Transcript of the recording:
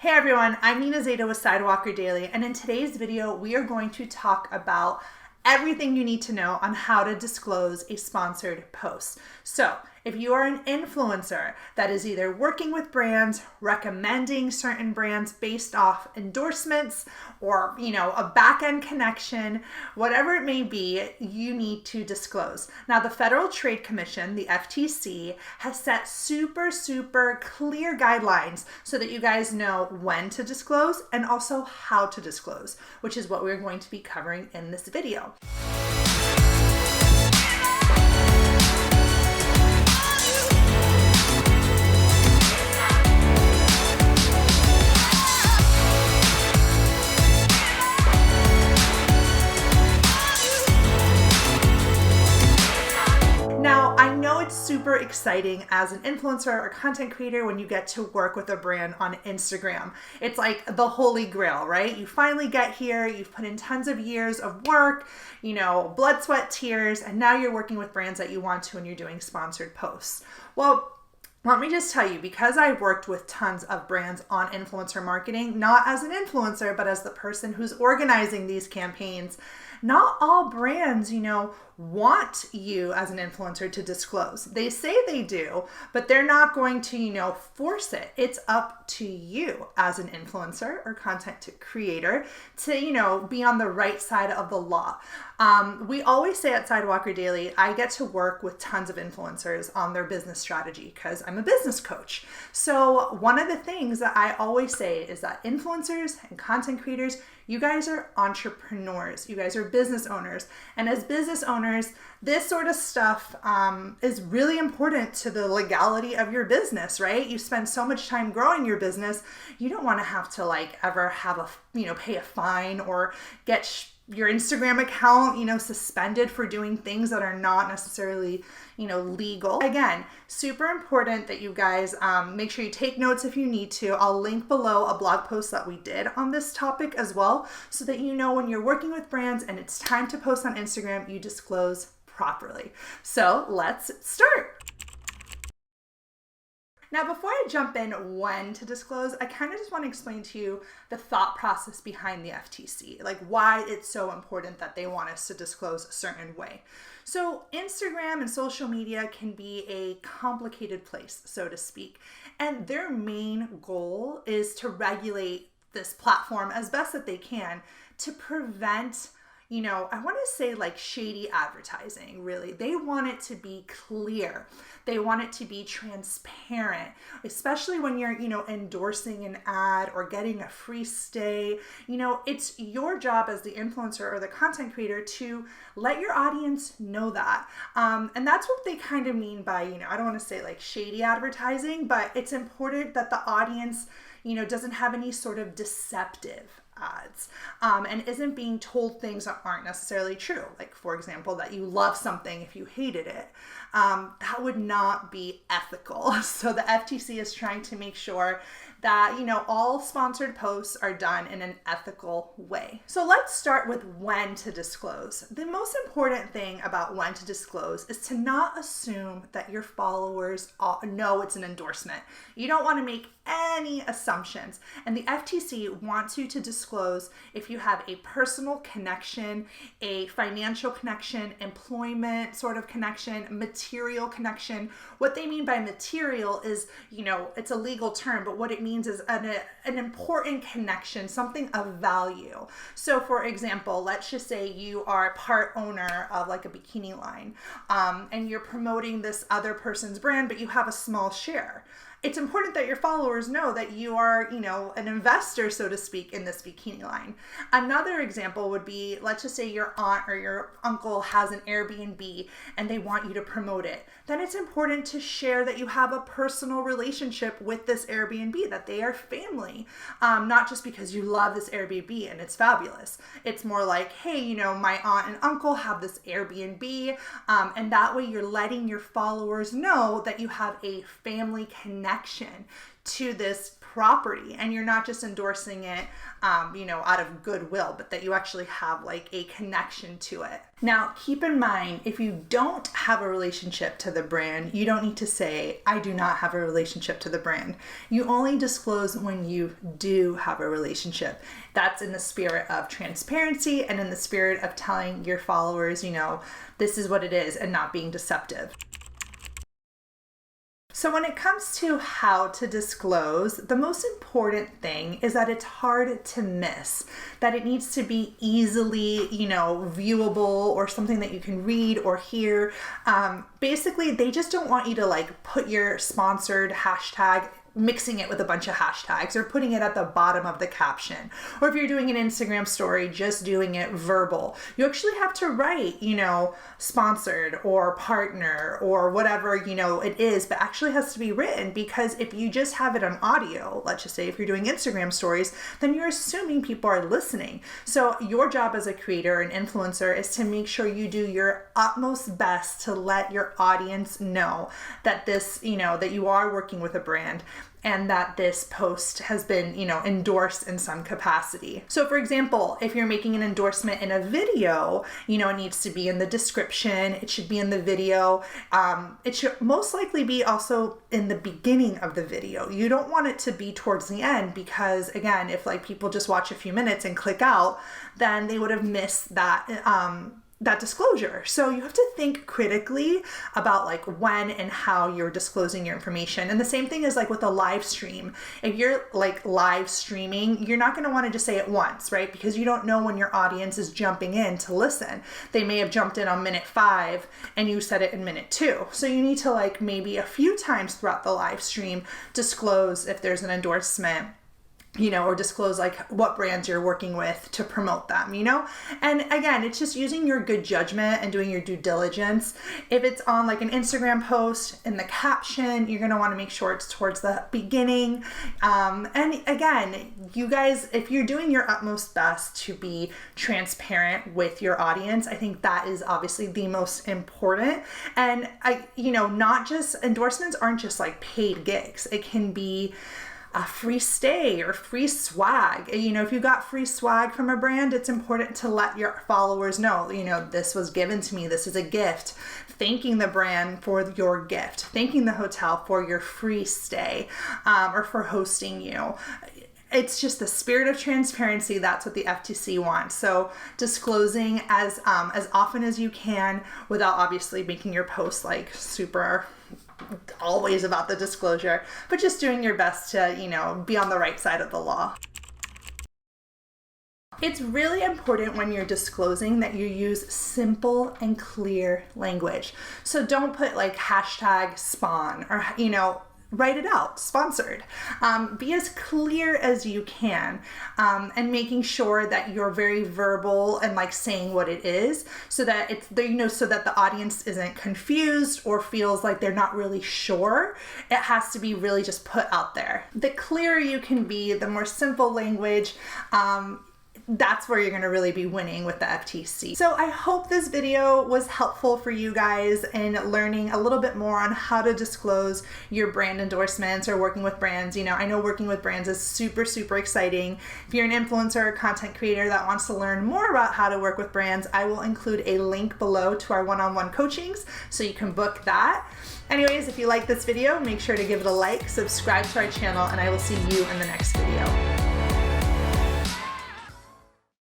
Hey everyone, I'm Nina Zeta with Sidewalker Daily, and in today's video, we are going to talk about everything you need to know on how to disclose a sponsored post. So, if you are an influencer that is either working with brands, recommending certain brands based off endorsements or, a back-end connection, whatever it may be, you need to disclose. Now, the Federal Trade Commission, the FTC, has set super clear guidelines so that you guys know when to disclose and also how to disclose, which is what we're going to be covering in this video. Super exciting as an influencer or content creator when you get to work with a brand on Instagram. It's like the holy grail, right? You finally get here, you've put in tons of years of work, blood, sweat, tears, and now you're working with brands that you want to and you're doing sponsored posts. Well, let me just tell you, because I worked with tons of brands on influencer marketing, not as an influencer, but as the person who's organizing these campaigns, not all brands, want you as an influencer to disclose. They say they do, but they're not going to, force it. It's up to you as an influencer or content creator to, be on the right side of the law. We always say at Sidewalker Daily, I get to work with tons of influencers on their business strategy because I'm a business coach. So one of the things that I always say is that influencers and content creators, you guys are entrepreneurs. You guys are business owners. And as business owners, this sort of stuff is really important to the legality of your business, right? You spend so much time growing your business. You don't want to have to ever have pay a fine or get your Instagram account, suspended for doing things that are not necessarily, legal. Again, super important that you guys make sure you take notes if you need to. I'll link below a blog post that we did on this topic as well, so that when you're working with brands and it's time to post on Instagram, you disclose properly. So let's start. Now, before I jump in when to disclose, I kind of just want to explain to you the thought process behind the FTC, why it's so important that they want us to disclose a certain way. So Instagram and social media can be a complicated place, so to speak, and their main goal is to regulate this platform as best that they can to prevent I want to say shady advertising, really. They want it to be clear. They want it to be transparent, especially when you're, endorsing an ad or getting a free stay. It's your job as the influencer or the content creator to let your audience know that. And that's what they kind of mean by, I don't want to say shady advertising, but it's important that the audience, doesn't have any sort of deceptive ads and isn't being told things that aren't necessarily true. For example, that you love something if you hated it. That would not be ethical. So the FTC is trying to make sure that, all sponsored posts are done in an ethical way. So let's start with when to disclose. The most important thing about when to disclose is to not assume that your followers know it's an endorsement. You don't want to make any assumptions. And the FTC wants you to disclose if you have a personal connection, a financial connection, employment sort of connection, material connection. What they mean by material is, it's a legal term, but what it means is an important connection, something of value. So for example, let's just say you are part owner of a bikini line, and you're promoting this other person's brand, but you have a small share. It's important that your followers know that you are, an investor, so to speak, in this bikini line. Another example would be, let's just say your aunt or your uncle has an Airbnb and they want you to promote it. Then it's important to share that you have a personal relationship with this Airbnb, that they are family, not just because you love this Airbnb and it's fabulous. It's more like, hey, my aunt and uncle have this Airbnb, and that way you're letting your followers know that you have a family connection to this property, and you're not just endorsing it out of goodwill, but that you actually have like a connection to it. Now, keep in mind, if you don't have a relationship to the brand, you don't need to say, I do not have a relationship to the brand. You only disclose when you do have a relationship. That's in the spirit of transparency and in the spirit of telling your followers, this is what it is, and not being deceptive. So when it comes to how to disclose, the most important thing is that it's hard to miss, that it needs to be easily, viewable, or something that you can read or hear. Basically, they just don't want you to like put your sponsored hashtag, mixing it with a bunch of hashtags, or putting it at the bottom of the caption. Or if you're doing an Instagram story, just doing it verbal. You actually have to write, sponsored or partner or whatever, it is, but actually has to be written, because if you just have it on audio, let's just say if you're doing Instagram stories, then you're assuming people are listening. So your job as a creator and influencer is to make sure you do your utmost best to let your audience know that this, that you are working with a brand, and that this post has been, endorsed in some capacity. So for example, if you're making an endorsement in a video, it needs to be in the description, it should be in the video. It should most likely be also in the beginning of the video. You don't want it to be towards the end, because again, if like people just watch a few minutes and click out, then they would have missed that disclosure. So you have to think critically about like when and how you're disclosing your information. And the same thing is like with a live stream. If you're like live streaming, you're not going to want to just say it once, right? Because you don't know when your audience is jumping in to listen. They may have jumped in on minute 5 and you said it in minute 2. So you need to like maybe a few times throughout the live stream disclose if there's an endorsement, or disclose like what brands you're working with to promote them, And again, it's just using your good judgment and doing your due diligence. If it's on like an Instagram post, in the caption, you're going to want to make sure it's towards the beginning. And again, you guys, if you're doing your utmost best to be transparent with your audience, I think that is obviously the most important. And not just endorsements aren't just like paid gigs. It can be a free stay or free swag. If you got free swag from a brand, it's important to let your followers know, this was given to me, this is a gift. Thanking the brand for your gift, thanking the hotel for your free stay, or for hosting you. It's just the spirit of transparency. That's what the FTC wants. So disclosing as often as you can, without obviously making your post like super always about the disclosure, but just doing your best to, be on the right side of the law. It's really important when you're disclosing that you use simple and clear language. So don't put like hashtag spawn or, write it out, sponsored. Be as clear as you can, and making sure that you're very verbal and like saying what it is, so that it's so that the audience isn't confused or feels like they're not really sure. It has to be really just put out there. The clearer you can be, the more simple language, that's where you're going to really be winning with the FTC. So I hope this video was helpful for you guys in learning a little bit more on how to disclose your brand endorsements or working with brands. I know working with brands is super, super exciting. If you're an influencer or content creator that wants to learn more about how to work with brands, I will include a link below to our one-on-one coachings so you can book that. Anyways, if you like this video, make sure to give it a like, subscribe to our channel, and I will see you in the next video.